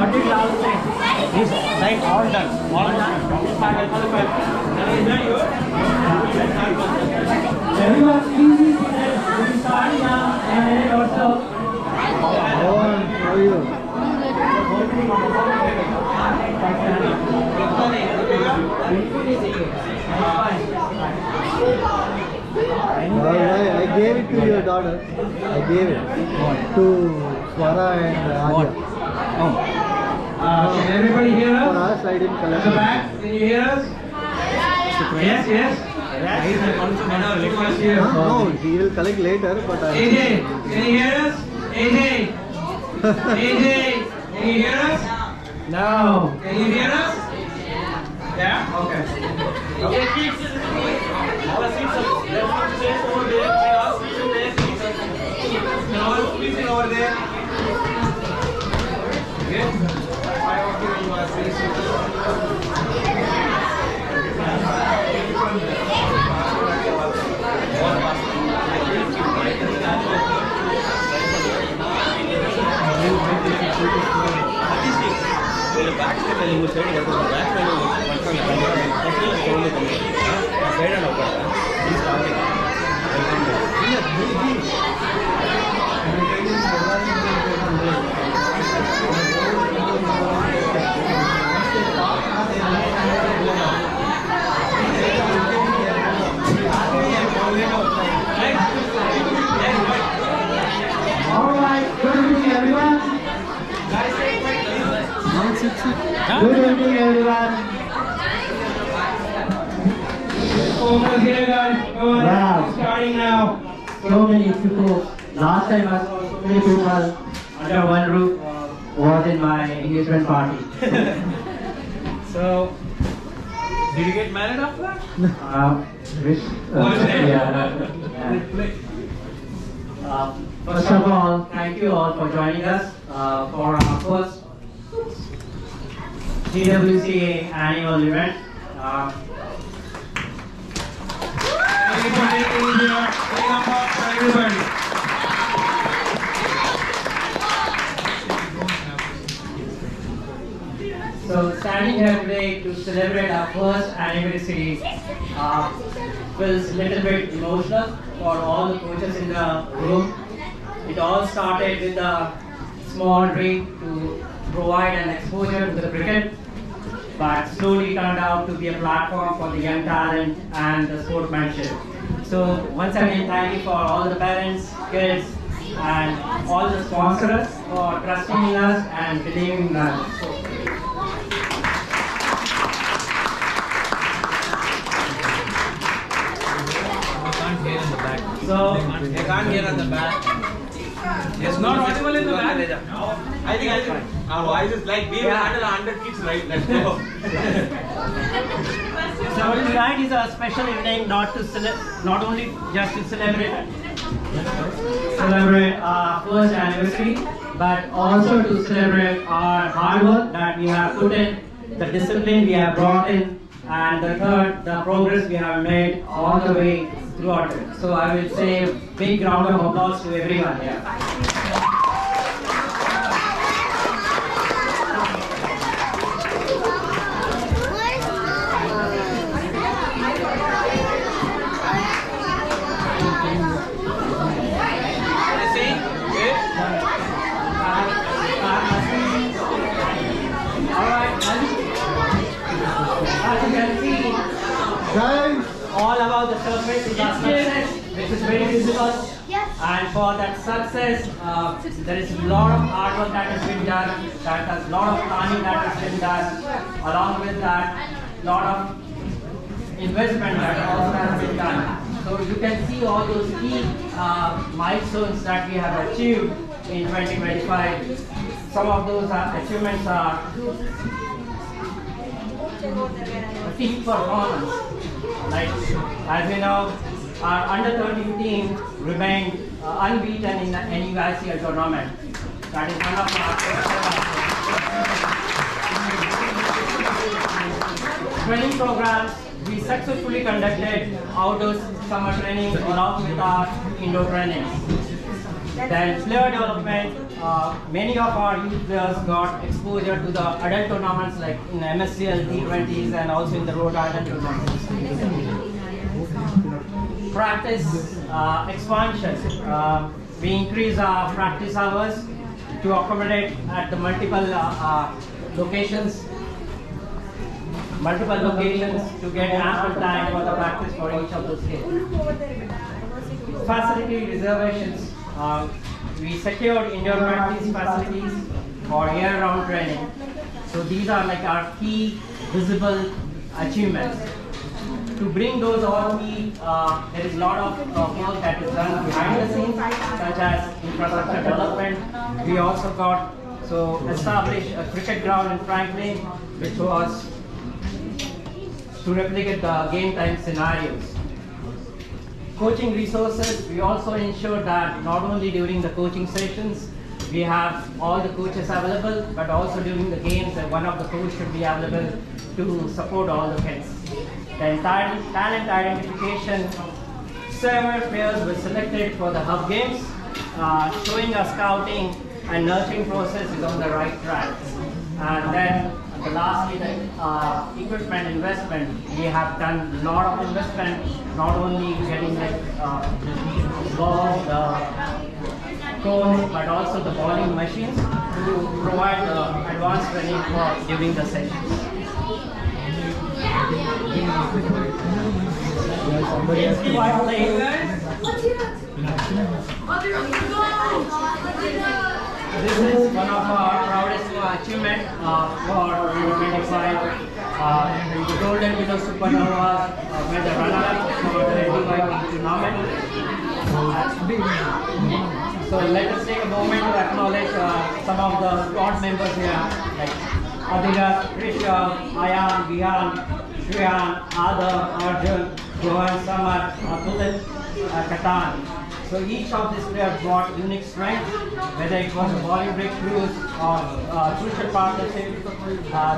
What did Lal say? He's like all done. All done. Everyone, easy. We'll be starting now in a minute or so. How are you? I gave it to your daughter. I gave it to Swara and Adya. Oh. Can everybody hear us? For us, I didn't collect At the back, can you hear us? Yes, yes. No, he will collect later, but AJ, can you hear us? AJ, AJ, can you hear us? No. Can you hear us? Yeah? Okay. Okay, kids. Our seats are over there. Our seats are there. All please in over there. Okay. I want to you are very Good evening, everyone. Almost here, guys. Wow. Starting now. So many people. Last time I saw so many people under one roof was in my engagement party. So, did you get married after that? First of all, thank you all for joining us for our first Gwca Annual event. Thank you for making it here. Big applause for everybody. So standing here today to celebrate our first anniversary feels a little bit emotional for all the coaches in the room. It all started with a small dream to provide an exposure to the cricket, but slowly turned out to be a platform for the young talent and the sportsmanship. So once again, thank you for all the parents, kids, and all the sponsors for trusting in us and believing in us. So, they can't hear on the back. It's not audible in the back. I think our voice is like we will handle 100 kids, right? Let's go. So tonight is a special evening, not only just to celebrate our first anniversary, but also to celebrate our hard work that we have put in, the discipline we have brought in, and the third, the progress we have made all the way throughout it. So I will say a big round of applause to everyone here. All about the surface is our success, which is very visible. And for that success, there is a lot of hard work that has been done, that has a lot of planning that has been done. Along with that, a lot of investment that also has been done. So you can see all those key milestones that we have achieved in 2025. Some of those achievements are team performance. Like, as we know, our under 13 team remained unbeaten in any ICL tournament. That is one of our training programs. We successfully conducted outdoor summer training along with our indoor trainings. Then player development, many of our youth players got exposure to the adult tournaments like in MSCL, T20s and also in the Rhode Island tournaments. Practice expansion. We increase our practice hours to accommodate at the multiple locations to get ample time for the practice for each of those games. Facility reservations. We secured indoor practice facilities for year-round training. So these are like our key visible achievements. To bring those all key, there is a lot of work that is done behind the scenes, such as infrastructure development. We also got established a cricket ground in Franklin, which was to replicate the game time scenarios. Coaching resources, we also ensure that not only during the coaching sessions, we have all the coaches available, but also during the games, one of the coaches should be available to support all the kids. Then talent identification, several players were selected for the hub games, showing a scouting and nurturing process is on the right track. And then lastly, the equipment investment. We have done a lot of investment, not only getting the balls, the cones, but also the bowling machines to provide advanced training for during the sessions. This is one of our proudest achievements for 2025. The Golden Widow Supernova were the runner-up for the NDY tournament. So let us take a moment to acknowledge some of the squad members here, like Adidas, Risha, Ayan, Vihan, Shriyan, Adar, Arjun, Johan, Samar, Pulit, Katan. So each of these players brought unique strength, whether it was the bowling breakthroughs or crucial partnerships,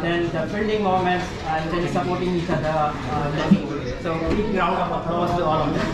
then the fielding moments, and then supporting each other. So big round of applause to all of them.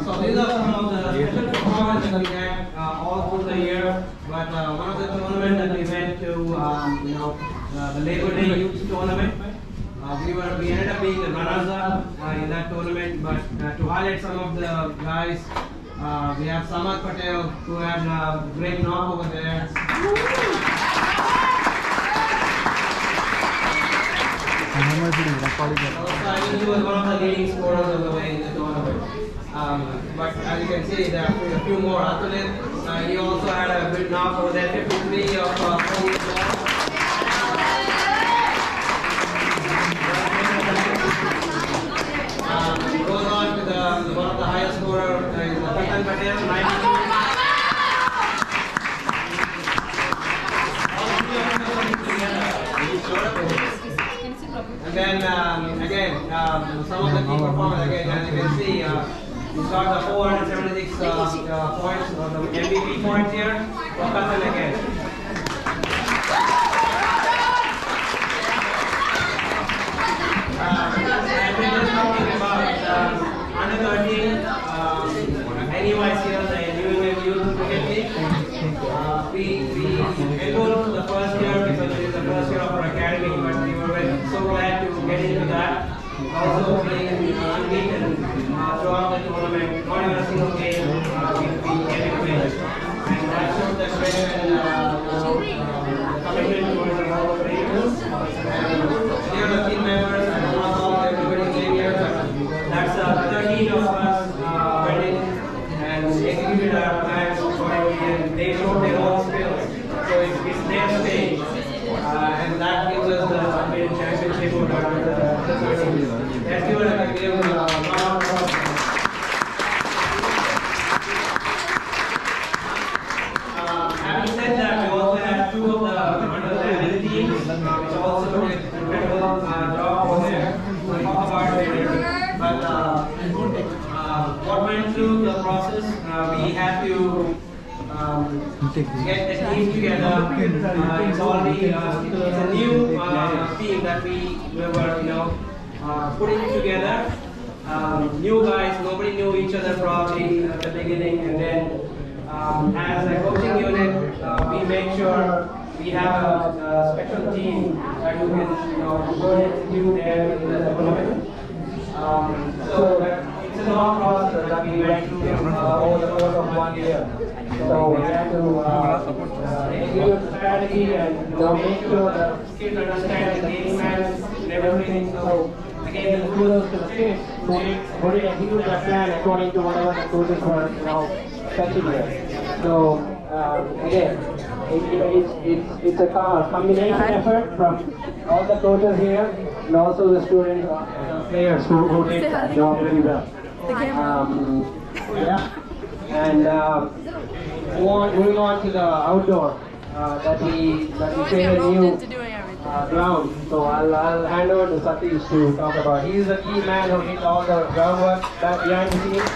So these are some of the special performances that we had all through the year. But one of the tournaments that we went to, the Labor Day Youth Tournament, we ended up being the runners-up in that tournament. But to highlight some of the guys, we have Samad Patel, who had a great knock over there. Also, I think he was one of the leading scorers of the way in the tournament. But as you can see, there are a few more. Atulit, he also had a good knock over there, 53 of 4 years old. Goes on to one of the highest scorers, Ratan Patel, 92. And then again, some of the key performers again, as you can see, he's got the 476 points, the MVP points here. Wakatan again. And we're just talking about under 13 NUICL, the New England Youth Cricket League. We enrolled the first year because it is the first year of our academy, but we were so glad to get into that. Also being unbeaten throughout the tournament, not even a single game we came in win. And that shows the credit and commitment towards the Hall of Famers. Here are the team members, and not all everybody came here, but that's 13 of us went in and executed our plans accordingly, and they showed their own skills. So it's their stage, and that gives us the championship over the 13. Let's give it a but what went through the process, we had to get the team together. It's already it's a new team that we were putting together. New guys, nobody knew each other probably at the beginning, and then as a coaching unit, we make sure we have a special team that who can go and execute there in the tournament. So it's a long process that we went through over the course of 1 year. So we had to execute the strategy and make sure the kids understand the game plan and everything. So again, the kudos to the kids who did execute that plan according to whatever the coaches were specing here. So again, it's a combination effort from all the coaches here and also the students, players who did that job very well. Yeah. And moving on to the outdoor that we created a new ground. So I'll hand over to Satish to talk about. He's the key man who did all the groundwork back behind the scenes.